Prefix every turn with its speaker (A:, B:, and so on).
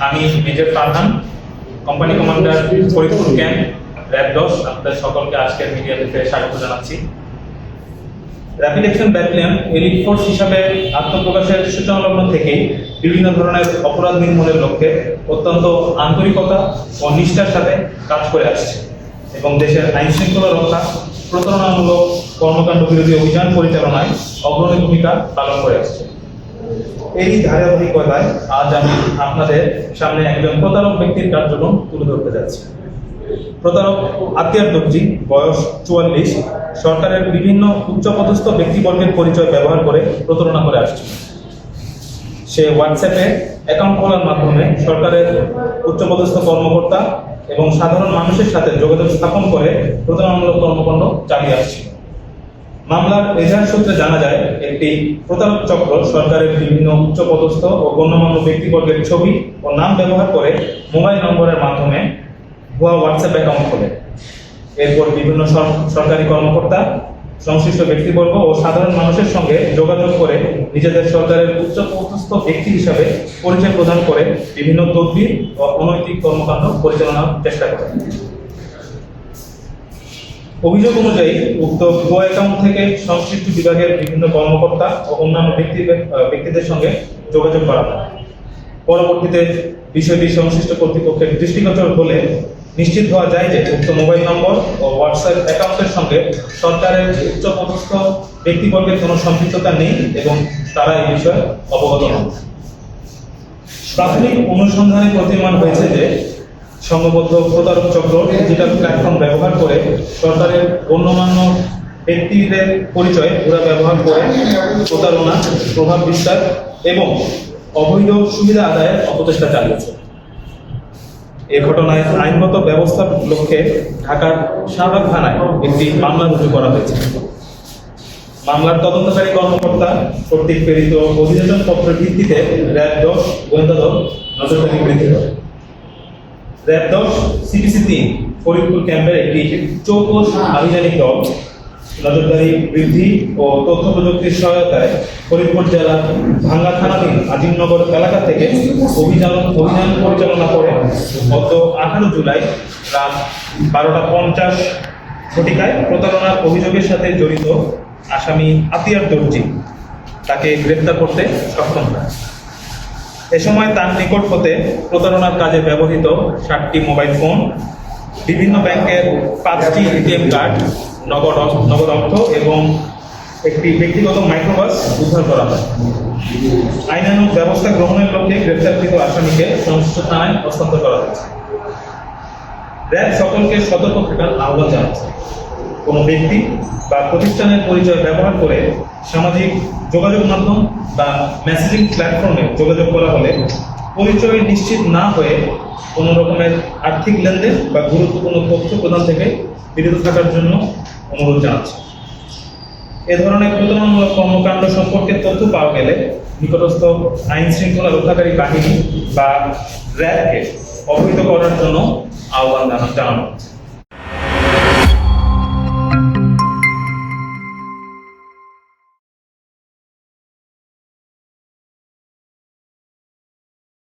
A: আমি major Farhan, company commander Faridpur camp, RAB 10। আপনাদের সকলকে আজকের মিডিয়াতে স্বাগত জানাচ্ছি। Rapid action battalion elite force হিসাবে আত্মপ্রকাশের সূচনালগ্ন থেকেই বিভিন্ন ধরনের অপরাধ নির্মূলের লক্ষ্যে অত্যন্ত আন্তরিকতা ও নিষ্ঠার সাথে কাজ করে আসছে এবং দেশের আইন শৃঙ্খলা রক্ষা, প্রতারণামূলক কর্মকাণ্ড বিরোধী অভিযান পরিচালনায় অগ্রণী ভূমিকা পালন করে আসছে। এই ধারাবাহিকতায় আজ আমি আপনাদের সামনে একজন প্রতারক ব্যক্তির কার্যক্রম তুলে ধরতে যাচ্ছি। প্রতারক আতিয়ার দর্জি, বয়স 44, সরকারের বিভিন্ন উচ্চপদস্থ ব্যক্তিবর্গের পরিচয় ব্যবহার করে প্রতারণা করে আসছে। সে হোয়াটসঅ্যাপে অ্যাকাউন্ট খোলার মাধ্যমে সরকারের উচ্চপদস্থ কর্মকর্তা এবং সাধারণ মানুষের সাথে যোগাযোগ স্থাপন করে প্রতারণামূলক কর্মকাণ্ড চালিয়ে আসছে। মামলার এজাহার সূত্রে জানা যায়, একটি প্রতারক চক্র সরকারের বিভিন্ন উচ্চপদস্থ ও গণ্যমান্য ব্যক্তিবর্গের ছবি ও নাম ব্যবহার করে মোবাইল নম্বরের মাধ্যমে ভুয়া হোয়াটসঅ্যাপ অ্যাকাউন্ট খোলে। এরপর বিভিন্ন সরকারি কর্মকর্তা, সংশ্লিষ্ট ব্যক্তিবর্গ ও সাধারণ মানুষের সঙ্গে যোগাযোগ করে নিজেদের সরকারের উচ্চপদস্থ ব্যক্তি হিসাবে পরিচয় প্রদান করে বিভিন্ন তদবির ও অনৈতিক কর্মকাণ্ড পরিচালনার চেষ্টা করে। অভিযোগ অনুযায়ী উক্ত ভুয়া অ্যাকাউন্ট থেকে সংশ্লিষ্ট বিভাগের বিভিন্ন কর্মকর্তা ও অন্যান্য ব্যক্তিদের সঙ্গে যোগাযোগ করা হয়। পরবর্তীতে বিষয়টি সংশ্লিষ্ট কর্তৃপক্ষের দৃষ্টিগোচর হলে নিশ্চিত হওয়া যায় যে উক্ত মোবাইল নম্বর ও হোয়াটসঅ্যাপ অ্যাকাউন্টের সঙ্গে সরকারের উচ্চপদস্থ ব্যক্তিবর্গের কোনো সম্পৃক্ততা নেই এবং তারা এই বিষয়ে অবগত নন। প্রাথমিক অনুসন্ধানে প্রতীয়মান হয়েছে যে সংঘবদ্ধ প্রতারক চক্র ডিজিটাল প্ল্যাটফর্ম ব্যবহার করে সরকারের গণ্যমান্য ব্যক্তিদের পরিচয় পুরা ব্যবহার করে প্রতারণা, প্রভাব বিস্তার এবং অবৈধ সুবিধা আদায়ের অপচেষ্টা চালিয়েছে। এ ঘটনায় আইনগত ব্যবস্থার লক্ষ্যে ঢাকার শাহবাগ থানায় একটি মামলা রুজু করা হয়েছে। মামলার তদন্তকারী কর্মকর্তা কর্তৃক প্রেরিত অভিযোজন পত্রের ভিত্তিতে র্যাব 10 গোয়েন্দা দল নজরদারি বৃদ্ধি করে। র্যাব 10 সিপিসি 3 ফরিদপুর ক্যাম্পের একটি চৌকস আভিযানিক দল নজরদারি বৃদ্ধি ও তথ্য প্রযুক্তির সহায়তায় ফরিদপুর জেলার ভাঙ্গা থানাধীন আজিমনগর এলাকা থেকে অভিযান পরিচালনা করে গত 18 জুলাই রাত 12টা 50 ঘটিকায় প্রতারণার অভিযোগের সাথে জড়িত আসামি আতিয়ার দর্জি তাকে গ্রেফতার করতে সক্ষম হয়। এ সময় তার নিকট হতে প্রতারণার কাজে ব্যবহৃত 7টি মোবাইল ফোন, বিভিন্ন ব্যাংকের 5টি এটিএম কার্ড, নগদ অর্থ এবং একটি ব্যক্তিগত মাইক্রোবাস উদ্ধার করা হয়। আইনানুগ ব্যবস্থা গ্রহণের লক্ষ্যে গ্রেফতারকৃত আসামিকে সংশ্লিষ্ট থানায় হস্তান্তর করা হয়েছে। র্যাব সকলকে সতর্ক থাকার আহ্বান জানাচ্ছে। কোনো ব্যক্তি বা প্রতিষ্ঠানের পরিচয় ব্যবহার করে সামাজিক যোগাযোগ মাধ্যম বা মেসেজিং প্ল্যাটফর্মে যোগাযোগ করা হলে পরিচয় নিশ্চিত না হয়ে কোনো রকমের আর্থিক লেনদেন বা গুরুত্বপূর্ণ তথ্য প্রদান থেকে বিরত থাকার জন্য অনুরোধ জানাচ্ছে। এ ধরনের প্রতারণামূলক কর্মকাণ্ড সম্পর্কে তথ্য পাওয়া গেলে নিকটস্থ আইন শৃঙ্খলা রক্ষাকারী বাহিনী বা র্যাবকে অবহিত করার জন্য আহ্বান জানানো হচ্ছে।